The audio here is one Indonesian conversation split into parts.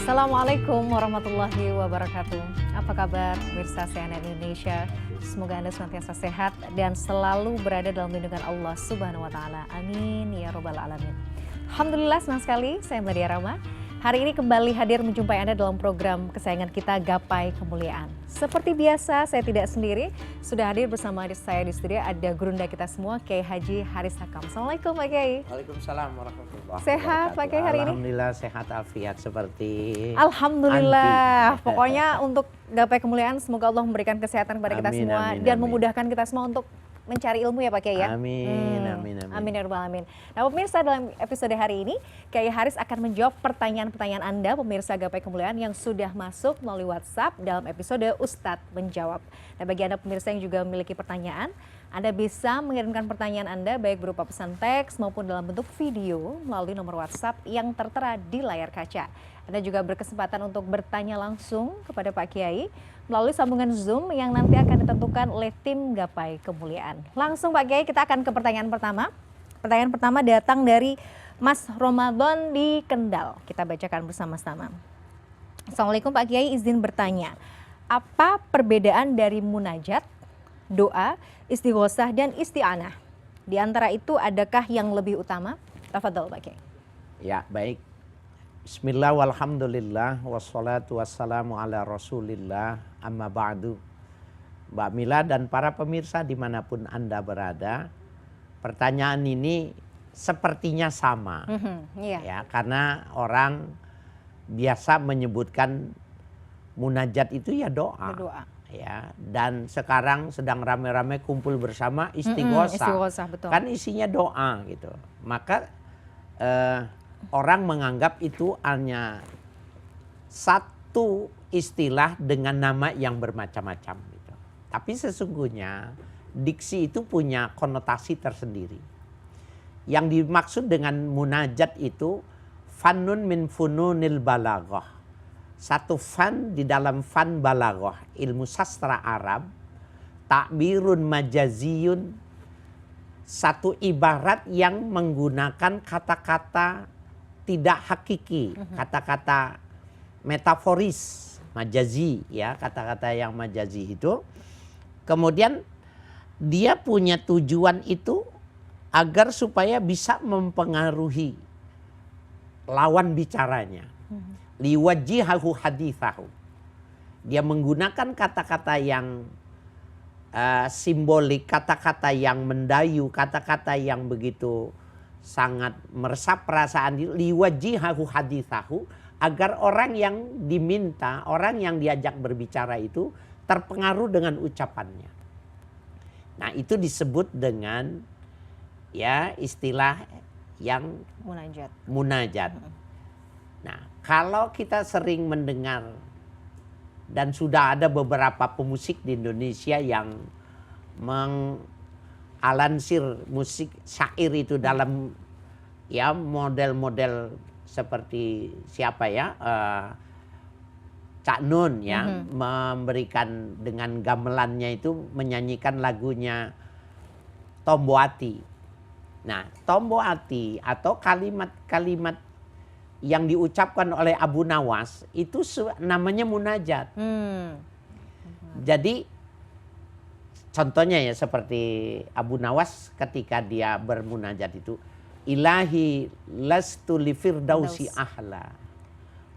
Assalamualaikum warahmatullahi wabarakatuh. Apa kabar pemirsa CNN Indonesia? Semoga Anda senantiasa sehat dan selalu berada dalam lindungan Allah Subhanahu wa taala. Amin ya robbal alamin. Alhamdulillah, senang sekali saya Meladia Rahma. Hari ini kembali hadir menjumpai Anda dalam program kesayangan kita Gapai Kemuliaan. Seperti biasa, saya tidak sendiri. Sudah hadir bersama saya di studio ada gurunda kita semua, Kiai Haji Haris Hakam. Assalamualaikum Pak Kiai. Waalaikumsalam warahmatullahi wabarakatuh. Sehat Pak Kiai hari ini? Alhamdulillah sehat afiat seperti Alhamdulillah. anti. Pokoknya untuk Gapai Kemuliaan semoga Allah memberikan kesehatan kepada kita Amin, semua amin, dan amin. memudahkan kita semua untuk mencari ilmu ya Pak Kiai ya. Amin, amin, amin. Amin ya rabbal alamin. Nah pemirsa, dalam episode hari ini Kiai Haris akan menjawab pertanyaan-pertanyaan Anda pemirsa Gapai Kemuliaan yang sudah masuk melalui WhatsApp dalam episode Ustadz Menjawab. Nah bagi Anda pemirsa yang juga memiliki pertanyaan, Anda bisa mengirimkan pertanyaan Anda baik berupa pesan teks maupun dalam bentuk video melalui nomor WhatsApp yang tertera di layar kaca. Anda juga berkesempatan untuk bertanya langsung kepada Pak Kiai melalui sambungan Zoom yang nanti akan ditentukan oleh tim Gapai Kemuliaan. Langsung Pak Kiai, kita akan ke pertanyaan pertama. Pertanyaan pertama datang dari Mas Ramadan di Kendal. Kita bacakan bersama-sama. Assalamualaikum Pak Kiai, izin bertanya. Apa perbedaan dari munajat, doa, istighosah dan isti'anah? Di antara itu adakah yang lebih utama? Tafadhol Pak Kiai. Ya baik. Bismillah walhamdulillah wassalatu wassalamu ala rasulillah amma ba'du. Mbak Mila dan para pemirsa dimanapun Anda berada, pertanyaan ini sepertinya sama. Iya. Ya, karena orang biasa menyebutkan munajat itu ya doa. Berdoa. Ya, dan sekarang sedang rame-rame kumpul bersama istighosah. Istighosah, betul. Kan isinya doa gitu. Maka orang menganggap itu hanya satu istilah dengan nama yang bermacam-macam gitu. Tapi sesungguhnya diksi itu punya konotasi tersendiri. Yang dimaksud dengan munajat itu fanun min fununil balaghah. Satu fan di dalam fan balaghah, ilmu sastra Arab, takbirun majaziyun, satu ibarat yang menggunakan kata-kata tidak hakiki, kata-kata metaforis, majazi ya, kata-kata yang majazi itu. Kemudian dia punya tujuan itu agar supaya bisa mempengaruhi lawan bicaranya. Liwajihahu hadithahu. Dia menggunakan kata-kata yang simbolik, kata-kata yang mendayu, kata-kata yang begitu sangat meresap perasaan, liwajihahu hadithahu, agar orang yang diminta, orang yang diajak berbicara itu terpengaruh dengan ucapannya. Nah, itu disebut dengan ya istilah yang munajat. Nah, kalau kita sering mendengar dan sudah ada beberapa pemusik di Indonesia yang alansir musik syair itu dalam ya model-model seperti siapa ya, Cak Nun ya, memberikan dengan gamelannya itu menyanyikan lagunya Tombo Ati. Nah, Tombo Ati atau kalimat-kalimat yang diucapkan oleh Abu Nawas itu namanya munajat. Jadi contohnya ya seperti Abu Nawas ketika dia bermunajat itu, Ilahi lastu li firdausi ahla.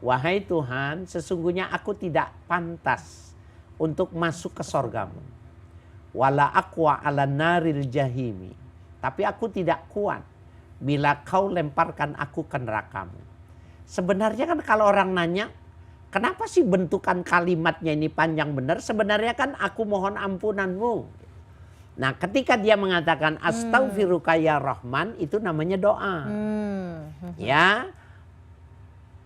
Wahai Tuhan, sesungguhnya aku tidak pantas untuk masuk ke sorgamu. Wala aqwa ala naril jahimi. Tapi aku tidak kuat bila kau lemparkan aku ke nerakamu. Sebenarnya kan kalau orang nanya, kenapa sih bentukan kalimatnya ini panjang benar? Sebenarnya kan aku mohon ampunanmu. Nah, ketika dia mengatakan astaghfiruka ya Rahman, itu namanya doa. Ya.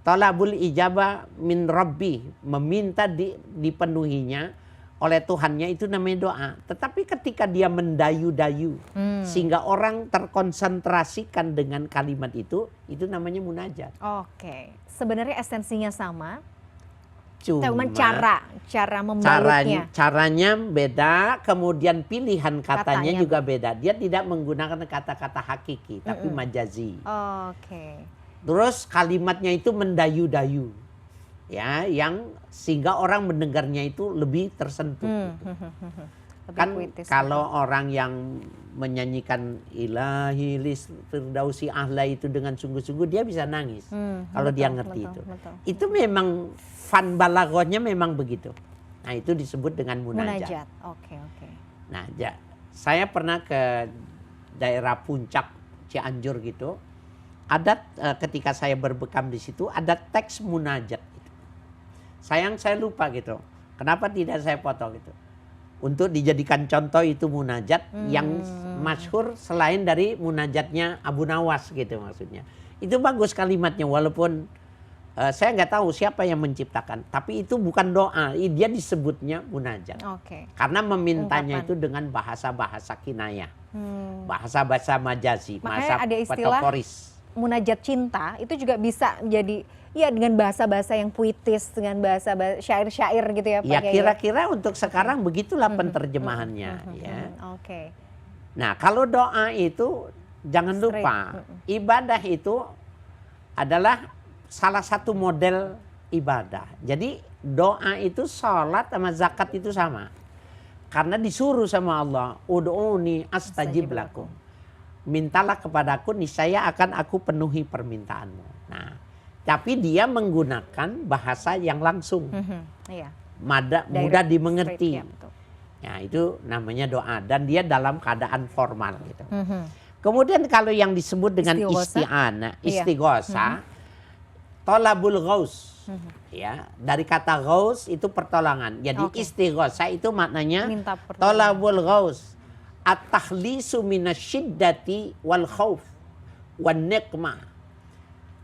Talabul ijabah min rabbi, meminta dipenuhinya oleh Tuhannya, itu namanya doa. Tetapi ketika dia mendayu-dayu sehingga orang terkonsentrasikan dengan kalimat itu namanya munajat. Oke. Sebenarnya esensinya sama. Cuma cara membalutnya. Caranya beda, kemudian pilihan katanya juga beda. Dia tidak menggunakan kata-kata hakiki, tapi majazi. Oke. Terus kalimatnya itu mendayu-dayu. ya, yang sehingga orang mendengarnya itu lebih tersentuh. Lebih Kan puitis, kalau orang yang menyanyikan ilahi lis firdausi ahla itu dengan sungguh-sungguh, dia bisa nangis kalau dia ngerti itu. Itu memang fan balaghahnya memang begitu. Nah, itu disebut dengan munajat. Oke. Nah, saya pernah ke daerah puncak Cianjur gitu. Ada ketika saya berbekam di situ ada teks munajat itu. Sayang saya lupa gitu. Kenapa tidak saya foto gitu? Untuk dijadikan contoh itu munajat yang masyhur selain dari munajatnya Abu Nawas gitu maksudnya. Itu bagus kalimatnya walaupun saya nggak tahu siapa yang menciptakan. Tapi itu bukan doa, dia disebutnya munajat. Karena memintanya itu dengan bahasa-bahasa kinayah. Bahasa-bahasa majazi, bahasa metaforis. Munajat cinta itu juga bisa menjadi ya dengan bahasa-bahasa yang puitis, dengan bahasa syair-syair gitu ya Pak. Ya kira-kira untuk sekarang begitulah penerjemahannya ya. Nah, kalau doa itu jangan lupa ibadah itu adalah salah satu model ibadah. Jadi doa itu sholat sama zakat itu sama. Karena disuruh sama Allah, ud'uni astajib lakum. Mintalah kepadaku, niscaya akan aku penuhi permintaanmu. Nah, tapi dia menggunakan bahasa yang langsung, mudah dimengerti. Ya, itu namanya doa dan dia dalam keadaan formal gitu. Kemudian kalau yang disebut dengan istighosa, tolabul ghaus, ya dari kata ghaus itu pertolongan. Jadi istighosa itu maknanya tolabul ghaus. At-takhlisu minasyiddati wal khauf wan niqmah.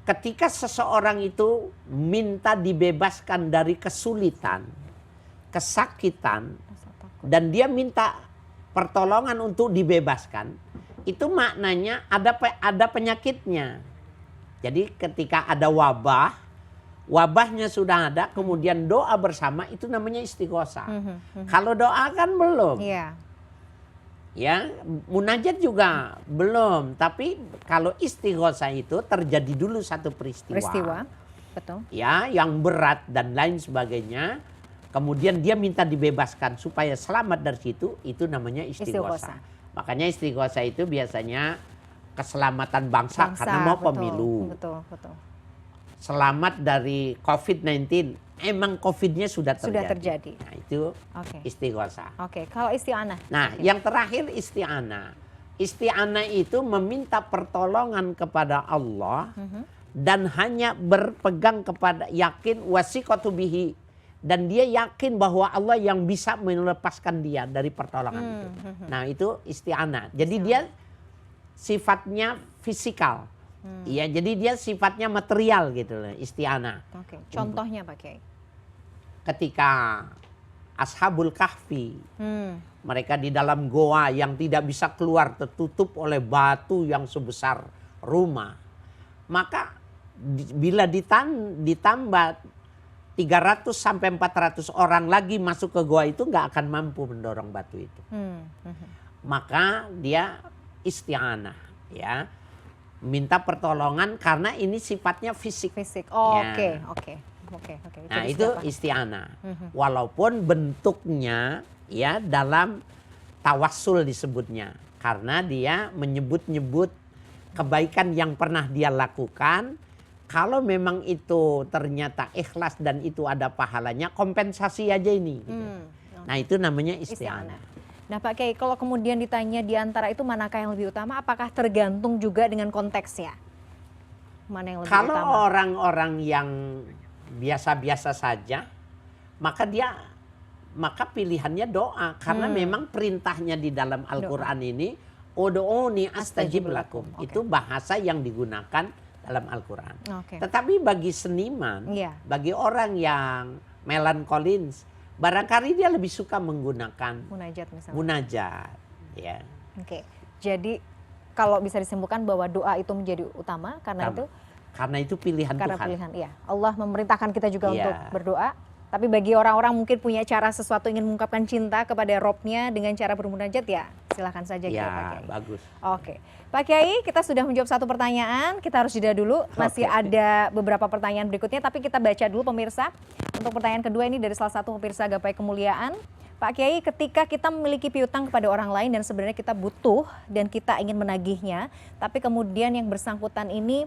Ketika seseorang itu minta dibebaskan dari kesulitan, kesakitan, dan dia minta pertolongan untuk dibebaskan, itu maknanya ada penyakitnya. Jadi ketika ada wabahnya sudah ada, kemudian doa bersama, itu namanya istighosa. Kalau doa kan belum. Ya, munajat juga belum, tapi kalau istighosa itu terjadi dulu satu peristiwa, betul. Ya, yang berat dan lain sebagainya, kemudian dia minta dibebaskan supaya selamat dari situ, itu namanya istighosa. Makanya istighosa itu biasanya keselamatan bangsa karena mau pemilu. Betul. Selamat dari COVID-19. Emang COVID-nya sudah terjadi. Nah, itu istighosa. Kalau isti'anah? Nah, yang terakhir isti'anah. Isti'anah itu meminta pertolongan kepada Allah dan hanya berpegang kepada yakin wasiqatu bihi, dan dia yakin bahwa Allah yang bisa melepaskan dia dari pertolongan itu. Nah, itu isti'anah. Jadi dia sifatnya fisikal. Ya, jadi dia sifatnya material gitu loh, isti'anah. Contohnya Pak Kiai? Ketika Ashabul Kahfi, mereka di dalam goa yang tidak bisa keluar, tertutup oleh batu yang sebesar rumah. Maka bila ditambah 300 sampai 400 orang lagi masuk ke goa itu nggak akan mampu mendorong batu itu. Maka dia isti'anah, ya, minta pertolongan karena ini sifatnya fisik. Oke. Nah, itu isti'anah. Walaupun bentuknya ya dalam tawassul disebutnya, karena dia menyebut-nyebut kebaikan yang pernah dia lakukan. Kalau memang itu ternyata ikhlas dan itu ada pahalanya, kompensasi aja ini. Gitu. Nah, itu namanya isti'anah. Nah Pak Kiai, kalau kemudian ditanya di antara itu manakah yang lebih utama, apakah tergantung juga dengan konteksnya? Mana yang lebih utama? Kalau orang-orang yang biasa-biasa saja, maka pilihannya doa, karena memang perintahnya di dalam Al-Qur'an ini ud'uni astajib lakum. Itu bahasa yang digunakan dalam Al-Qur'an. Tetapi bagi seniman, bagi orang yang melankolins, barangkali dia lebih suka menggunakan munajat misalnya. Munajat, ya. Jadi kalau bisa disimpulkan bahwa doa itu menjadi utama karena itu pilihan Tuhan. Allah memerintahkan kita juga untuk berdoa. Tapi bagi orang-orang mungkin punya cara sesuatu ingin mengungkapkan cinta kepada Robnya dengan cara bermunajat, ya silahkan saja gitu Pak Ya, Kiai. bagus. Oke, Pak Kiai, kita sudah menjawab satu pertanyaan, kita harus jeda dulu. Masih ada beberapa pertanyaan berikutnya, tapi kita baca dulu pemirsa. Untuk pertanyaan kedua ini dari salah satu pemirsa Gapai Kemuliaan. Pak Kiai, ketika kita memiliki piutang kepada orang lain dan sebenarnya kita butuh dan kita ingin menagihnya, tapi kemudian yang bersangkutan ini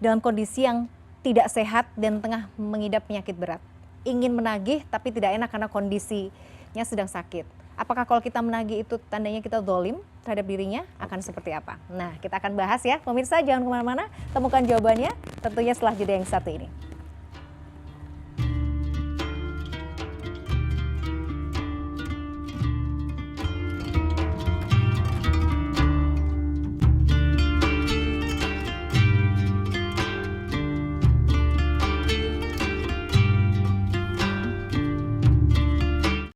dalam kondisi yang tidak sehat dan tengah mengidap penyakit berat, ingin menagih tapi tidak enak karena kondisinya sedang sakit. Apakah kalau kita menagih itu tandanya kita zalim terhadap dirinya? Akan seperti apa? Nah, kita akan bahas ya. Pemirsa jangan kemana-mana, temukan jawabannya tentunya setelah jeda yang satu ini.